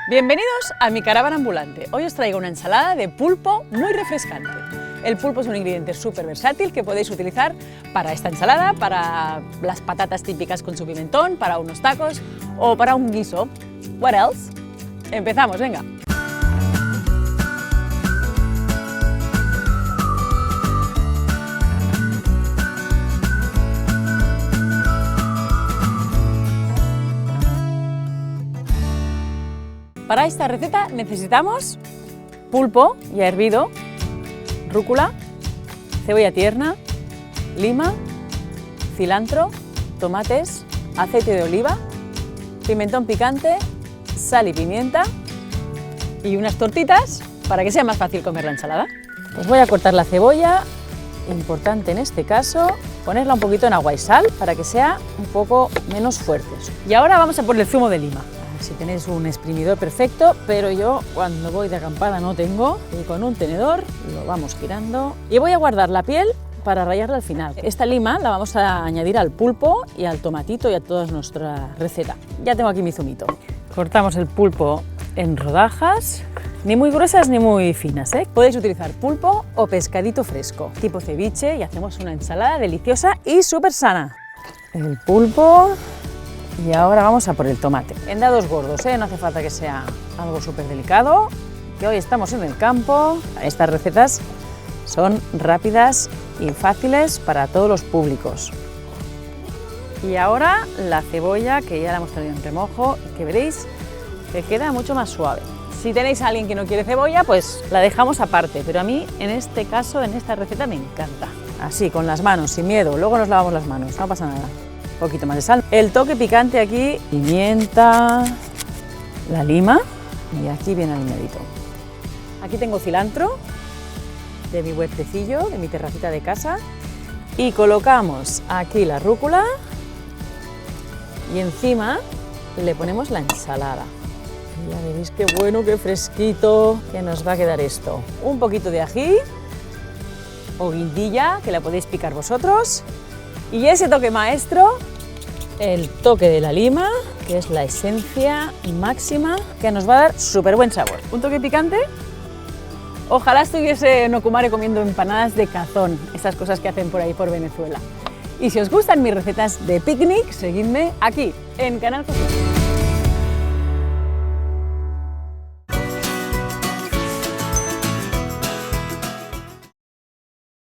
Bienvenidos a mi caravana ambulante. Hoy os traigo una ensalada de pulpo muy refrescante. El pulpo es un ingrediente súper versátil que podéis utilizar para esta ensalada, para las patatas típicas con su pimentón, para unos tacos o para un guiso. What else? Empezamos, venga. Para esta receta necesitamos pulpo ya hervido, rúcula, cebolla tierna, lima, cilantro, tomates, aceite de oliva, pimentón picante, sal y pimienta y unas tortitas para que sea más fácil comer la ensalada. Pues voy a cortar la cebolla, importante en este caso, ponerla un poquito en agua y sal para que sea un poco menos fuerte. Y ahora vamos a por el zumo de lima. Si tenéis un exprimidor perfecto, pero yo cuando voy de acampada no tengo, y con un tenedor lo vamos girando y voy a guardar la piel para rallarla al final. Esta lima la vamos a añadir al pulpo y al tomatito y a toda nuestra receta. Ya tengo aquí mi zumito. Cortamos el pulpo en rodajas, ni muy gruesas ni muy finas, ¿eh? Podéis utilizar pulpo o pescadito fresco, tipo ceviche, y hacemos una ensalada deliciosa y súper sana. El pulpo. Y ahora vamos a por el tomate. En dados gordos, no hace falta que sea algo súper delicado, que hoy estamos en el campo. Estas recetas son rápidas y fáciles para todos los públicos. Y ahora la cebolla, que ya la hemos tenido en remojo, que veréis que queda mucho más suave. Si tenéis a alguien que no quiere cebolla, pues la dejamos aparte, pero a mí en este caso, en esta receta me encanta. Así, con las manos, sin miedo, luego nos lavamos las manos, no pasa nada. Un poquito más de sal. El toque picante aquí, pimienta, la lima y aquí bien alineadito. Aquí tengo cilantro de mi huertecillo, de mi terracita de casa, y colocamos aquí la rúcula y encima le ponemos la ensalada. Y ya veréis qué bueno, qué fresquito que nos va a quedar esto. Un poquito de ají o guindilla, que la podéis picar vosotros. Y ese toque maestro, el toque de la lima, que es la esencia máxima, que nos va a dar súper buen sabor. Un toque picante. Ojalá estuviese en Ocumare comiendo empanadas de cazón, esas cosas que hacen por ahí por Venezuela. Y si os gustan mis recetas de picnic, seguidme aquí, en Canal Cocina.